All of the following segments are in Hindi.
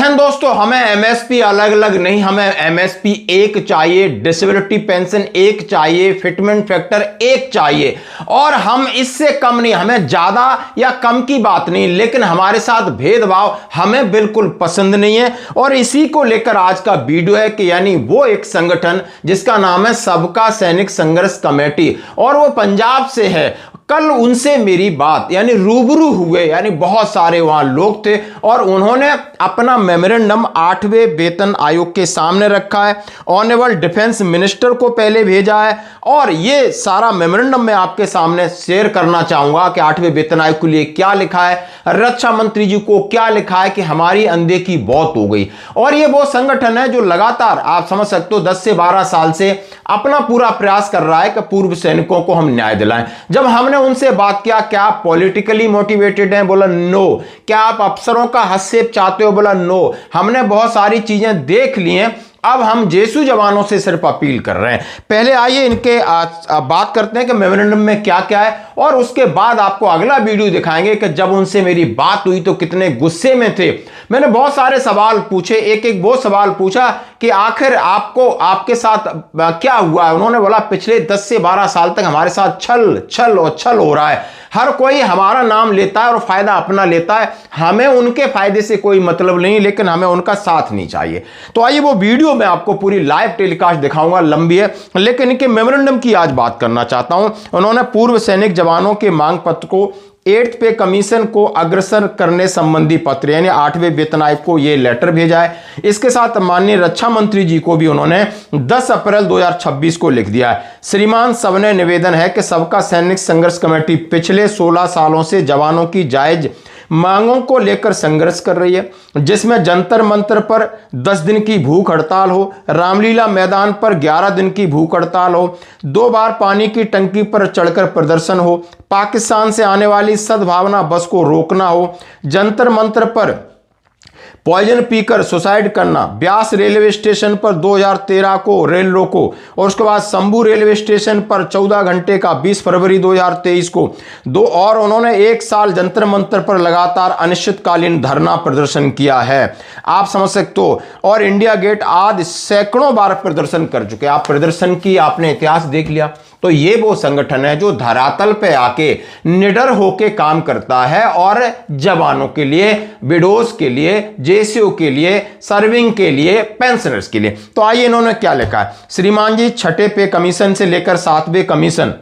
बहन दोस्तों, हमें एमएसपी अलग अलग नहीं, हमें एमएसपी एक चाहिए, डिसेबिलिटी पेंशन एक चाहिए, फिटमेंट फैक्टर एक चाहिए और हम इससे कम नहीं। हमें ज्यादा या कम की बात नहीं, लेकिन हमारे साथ भेदभाव हमें बिल्कुल पसंद नहीं है। और इसी को लेकर आज का वीडियो है कि यानी वो एक संगठन जिसका नाम है सबका सैनिक संघर्ष कमेटी और वो पंजाब से है। कल उनसे मेरी बात यानी रूबरू हुए, यानी बहुत सारे वहां लोग थे और उन्होंने अपना मेमोरेंडम 8वें वेतन आयोग के सामने रखा है। ऑनरेबल डिफेंस मिनिस्टर को पहले भेजा है और ये सारा मेमोरेंडम मैं आपके सामने शेयर करना चाहूंगा कि 8वें वेतन आयोग के लिए क्या लिखा है, रक्षा मंत्री जी को क्या लिखा है कि हमारी अनदेखी बहुत हो गई। और ये वो संगठन है जो लगातार आप समझ सकते हो 10 से 12 साल से अपना पूरा प्रयास कर रहा है कि पूर्व सैनिकों को हम न्याय दिलाएं। जब हमने उनसे बात किया क्या आप पॉलिटिकली मोटिवेटेड हैं, बोला नो। क्या आप अफसरों का हस्तक्षेप चाहते हो, बोला नो। हमने बहुत सारी चीजें देख ली हैं, अब हम जेसू जवानों से सिर्फ अपील कर रहे हैं। पहले आइए इनके बात करते हैं कि मेमोरेंडम में क्या क्या है और उसके बाद आपको अगला वीडियो दिखाएंगे कि जब उनसे मेरी बात हुई तो कितने गुस्से में थे। मैंने बहुत सारे सवाल पूछे, एक एक वो सवाल पूछा कि आखिर आपको आपके साथ क्या हुआ है। उन्होंने बोला पिछले 10 से 12 साल तक हमारे साथ छल हो रहा है। हर कोई हमारा नाम लेता है और फायदा अपना लेता है, हमें उनके फायदे से कोई मतलब नहीं, लेकिन हमें उनका साथ नहीं चाहिए। तो आइए वो वीडियो मैं आपको पूरी लाइव टेलीकास्ट दिखाऊंगा, लंबी है, लेकिन इनके मेमोरेंडम की आज बात करना चाहता हूं। उन्होंने पूर्व सैनिक जवानों के मांग पत्र को 8th पे कमीशन को अग्रसर करने संबंधी पत्र यानी 8वें वेतन आयोग को यह लेटर भेजा है। इसके साथ माननीय रक्षा मंत्री जी को भी उन्होंने 10 अप्रैल 2026 को लिख दिया है। श्रीमान सविनय निवेदन है कि सबका सैनिक संघर्ष कमेटी पिछले 16 सालों से जवानों की जायज मांगों को लेकर संघर्ष कर रही है, जिसमें जंतर मंतर पर 10 दिन की भूख हड़ताल हो, रामलीला मैदान पर 11 दिन की भूख हड़ताल हो, 2 बार पानी की टंकी पर चढ़कर प्रदर्शन हो, पाकिस्तान से आने वाली सद्भावना बस को रोकना हो, जंतर मंतर पर पॉइजन पीकर सुसाइड करना, ब्यास रेलवे स्टेशन पर 2013 को रेल रोको और उसके बाद शंभू रेलवे स्टेशन पर 14 घंटे का 20 फरवरी 2023 को और उन्होंने 1 साल जंतर मंतर पर लगातार अनिश्चितकालीन धरना प्रदर्शन किया है, आप समझ सकते हो। और इंडिया गेट आदि सैकड़ों बार प्रदर्शन कर चुके। आप प्रदर्शन की आपने इतिहास देख लिया। तो ये वो संगठन है जो धरातल पे आके निडर होके काम करता है और जवानों के लिए, विडोज के लिए, जेसीओ के लिए, सर्विंग के लिए, पेंशनर्स के लिए। तो आइए इन्होंने क्या लिखा है। श्रीमान जी 6ठे पे कमीशन से लेकर 7वें कमीशन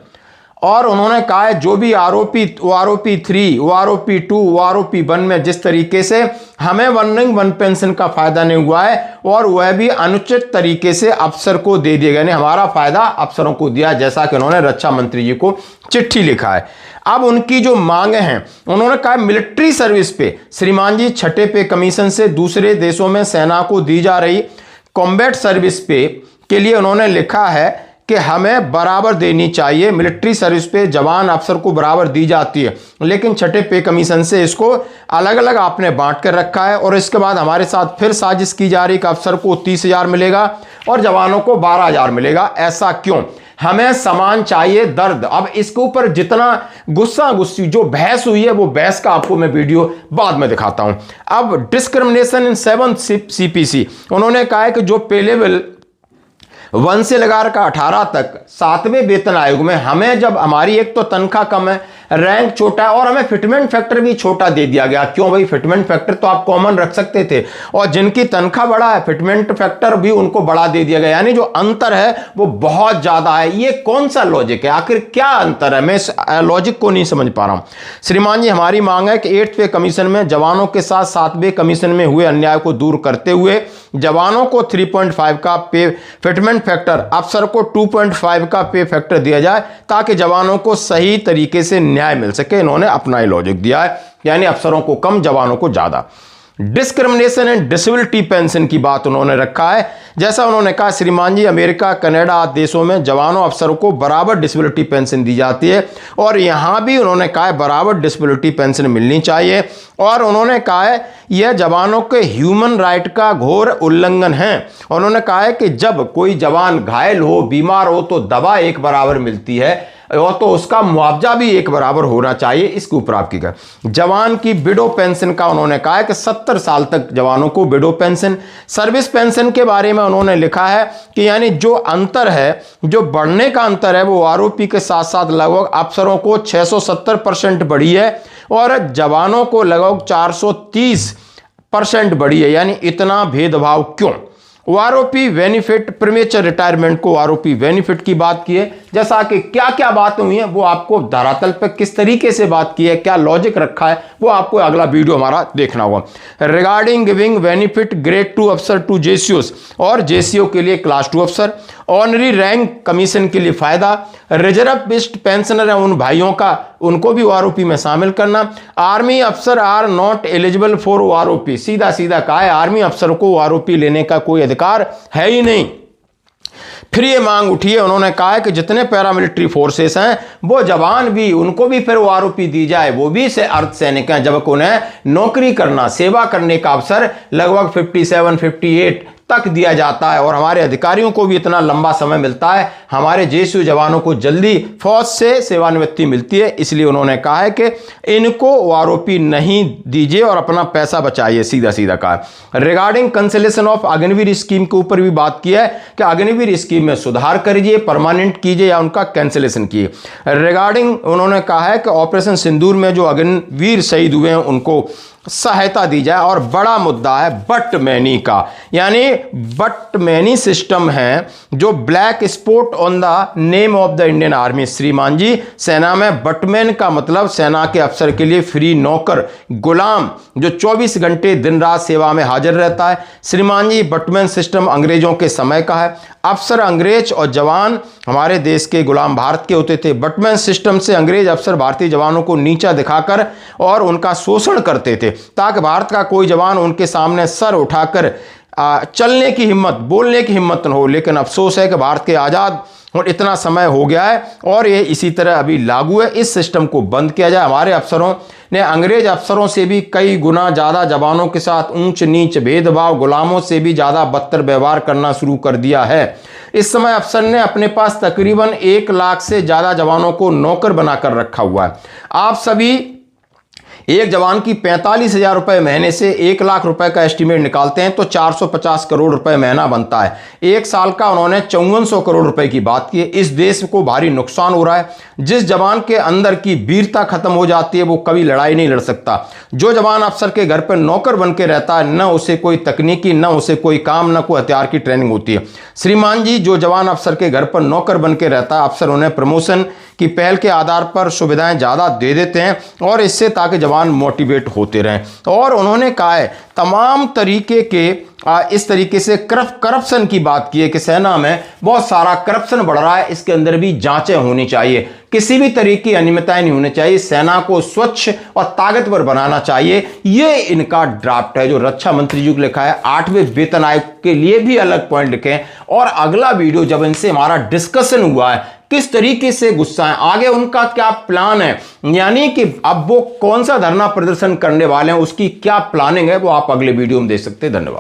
और उन्होंने कहा है जो भी आरोपी, वो आरोपी 3, वो आरोपी 2, वो आरोपी 1 में जिस तरीके से हमें वन पेंशन का फायदा नहीं हुआ है और वह भी अनुचित तरीके से अफसर को दे दिया गया, यानी हमारा फायदा अफसरों को दिया, जैसा कि उन्होंने रक्षा मंत्री जी को चिट्ठी लिखा है। अब उनकी जो मांगे हैं, उन्होंने कहा मिलिट्री सर्विस पे श्रीमान जी 6ठे पे कमीशन से दूसरे देशों में सेना को दी जा रही कॉम्बैट सर्विस पे के लिए उन्होंने लिखा है कि हमें बराबर देनी चाहिए। मिलिट्री सर्विस पे जवान अफसर को बराबर दी जाती है, लेकिन 6ठे पे कमीशन से इसको अलग अलग आपने बांट कर रखा है। और इसके बाद हमारे साथ फिर साजिश की जा रही कि अफसर को 30,000 मिलेगा और जवानों को 12,000 मिलेगा। ऐसा क्यों? हमें समान चाहिए दर्द। अब इसके ऊपर जितना गुस्सा गुस्सी जो बहस हुई है, वो बहस का आपको मैं वीडियो बाद में दिखाता हूं। अब डिस्क्रिमिनेशन इन 7th CPC, उन्होंने कहा है कि जो पे लेवल 1 से लगाकर 18 तक 7वें वेतन आयोग में हमें, जब हमारी एक तो तनख्वाह कम है, रैंक छोटा है और हमें फिटमेंट फैक्टर भी छोटा दे दिया गया। क्यों भाई? फिटमेंट फैक्टर तो आप कॉमन रख सकते थे और जिनकी तनख्वाह बड़ा है फिटमेंट फैक्टर भी उनको बढ़ा दे दिया गया, यानी जो अंतर है वो बहुत ज्यादा है। ये कौन सा लॉजिक है? आखिर क्या अंतर है? मैं इस लॉजिक को नहीं समझ पा रहा हूं। श्रीमान जी हमारी मांग है कि 8th पे कमीशन में जवानों के साथ 7वें कमीशन में हुए अन्याय को दूर करते हुए जवानों को 3.5 का पे फिटमेंट फैक्टर, अफसर को 2.5 का पे फैक्टर दिया जाए ताकि जवानों को सही तरीके से न्याय मिल सके। इन्होंने अपना ही लॉजिक दिया है, यानी अफसरों को कम, जवानों को ज्यादा। डिस्क्रिमिनेशन एंड डिसेबिलिटी पेंशन की बात उन्होंने रखा है। जैसा उन्होंने कहा श्रीमान जी अमेरिका, कनाडा आदि देशों में जवानों अफसरों को बराबर डिसेबिलिटी पेंशन दी जाती है और यहां भी उन्होंने कहा है बराबर डिसेबिलिटी पेंशन मिलनी चाहिए। और उन्होंने कहा है यह जवानों के ह्यूमन राइट का घोर उल्लंघन है। उन्होंने कहा है कि जब कोई जवान घायल हो, बीमार हो तो दवा एक बराबर मिलती है, और तो उसका मुआवजा भी एक बराबर होना चाहिए। इसके ऊपर आपकी क्या। जवान की विडो पेंशन का उन्होंने कहा है कि 70 साल तक जवानों को विडो पेंशन। सर्विस पेंशन के बारे में उन्होंने लिखा है कि यानी जो अंतर है, जो बढ़ने का अंतर है, वो आरओपी के साथ साथ लगभग अफसरों को 670% बढ़ी है और जवानों को लगभग 430% बढ़ी है। यानी इतना भेदभाव क्यों। आरओपी बेनिफिट, प्रीमेचर रिटायरमेंट को आरओपी बेनिफिट की बात की है। जैसा कि क्या क्या बात हुई है वो आपको धरातल पर किस तरीके से बात की है, क्या लॉजिक रखा है, वो आपको अगला वीडियो हमारा देखना होगा। रिगार्डिंग गिविंग बेनिफिट ग्रेड 2 अफसर टू जेसीओस, और जेसीओ के लिए क्लास 2 अफसर। ऑनरी रैंक कमीशन के लिए फायदा। रिजर्विस्ट पेंशनर है उन भाइयों का, उनको भी आरओपी में शामिल करना। आर्मी अफसर are not eligible for ROP, सीधा सीधा कहा है आर्मी अफसर को आरओपी लेने का कोई अधिकार है ही नहीं। फिर ये मांग उठी है, उन्होंने कहा है कि जितने पैरामिलिट्री फोर्सेस हैं वो जवान भी, उनको भी फिर वो आरओपी दी जाए, वो भी से अर्धसैनिक हैं, जबकि उन्हें नौकरी करना, सेवा करने का अवसर लगभग 57-58 तक दिया जाता है और हमारे अधिकारियों को भी इतना लंबा समय मिलता है। हमारे जेसीयू जवानों को जल्दी फौज से सेवानिवृत्ति मिलती है, इसलिए उन्होंने कहा है कि इनको आरओपी नहीं दीजिए और अपना पैसा बचाइए, सीधा सीधा कहा। Regarding cancellation of Agniveer scheme के ऊपर भी बात की है कि अग्निवीर स्कीम में सुधार करिए, परमानेंट कीजिए या उनका कैंसिलेशन कीजिए। रिगार्डिंग उन्होंने कहा है कि ऑपरेशन सिंदूर में जो अग्निवीर शहीद हुए हैं उनको सहायता दी जाए। और बड़ा मुद्दा है बटमैनी का, यानी बटमैनी सिस्टम है जो black spot on the name of the Indian army. श्रीमान जी, सेना में बटमैन का मतलब सेना के अफसर के लिए फ्री नौकर, गुलाम जो 24 घंटे दिन रात सेवा में हाजिर रहता है। श्रीमान जी, बटमैन सिस्टम अंग्रेजों के समय का है। अफसर अंग्रेज और जवान हमारे देश के गुलाम भारत के होते थे। बटमैन सिस्टम से अंग्रेज अफसर भारतीय जवानों को नीचा दिखाकर और उनका शोषण करते थे ताकि भारत का कोई जवान उनके सामने सर उठाकर चलने की हिम्मत, बोलने की हिम्मत न हो। लेकिन अफसोस है कि भारत के आज़ाद और इतना समय हो गया है और ये इसी तरह अभी लागू है। इस सिस्टम को बंद किया जाए। हमारे अफसरों ने अंग्रेज अफसरों से भी कई गुना ज़्यादा जवानों के साथ ऊंच नीच भेदभाव, गुलामों से भी ज़्यादा बदतर व्यवहार करना शुरू कर दिया है। इस समय अफसर ने अपने पास तकरीबन 1 लाख से ज़्यादा जवानों को नौकर बनाकर रखा हुआ है। आप सभी एक जवान की 45,000 रुपए महीने से 1 लाख रुपए का एस्टीमेट निकालते हैं तो 450 करोड़ रुपए महीना बनता है। एक साल का उन्होंने 5400 करोड़ रुपए की बात की है। इस देश को भारी नुकसान हो रहा है। जिस जवान के अंदर की वीरता खत्म हो जाती है वो कभी लड़ाई नहीं लड़ सकता। जो जवान अफसर के घर पर नौकर बन के रहता है, न उसे कोई तकनीकी, न उसे कोई काम, न कोई हथियार की ट्रेनिंग होती है। श्रीमान जी, जो जवान अफसर के घर पर नौकर बन के रहता है, अफसर उन्हें प्रमोशन की पहल के आधार पर सुविधाएं ज़्यादा दे देते हैं और इससे ताकि जवान मोटिवेट होते रहें। और उन्होंने कहा है तमाम तरीके के इस तरीके से करप्शन की बात की है कि सेना में बहुत सारा करप्शन बढ़ रहा है, इसके अंदर भी जांचें होनी चाहिए, किसी भी तरीके की अनियमितताएं नहीं होनी चाहिए, सेना को स्वच्छ और ताकतवर बनाना चाहिए। ये इनका ड्राफ्ट है जो रक्षा मंत्री जी को लिखा है। 8वें वेतन आयोग के लिए भी अलग पॉइंट लिखे हैं और अगला वीडियो जब इनसे हमारा डिस्कशन हुआ है किस तरीके से गुस्सा है, आगे उनका क्या प्लान है, यानी कि अब वो कौन सा धरना प्रदर्शन करने वाले हैं, उसकी क्या प्लानिंग है, वो आप अगले वीडियो में देख सकते हैं। धन्यवाद।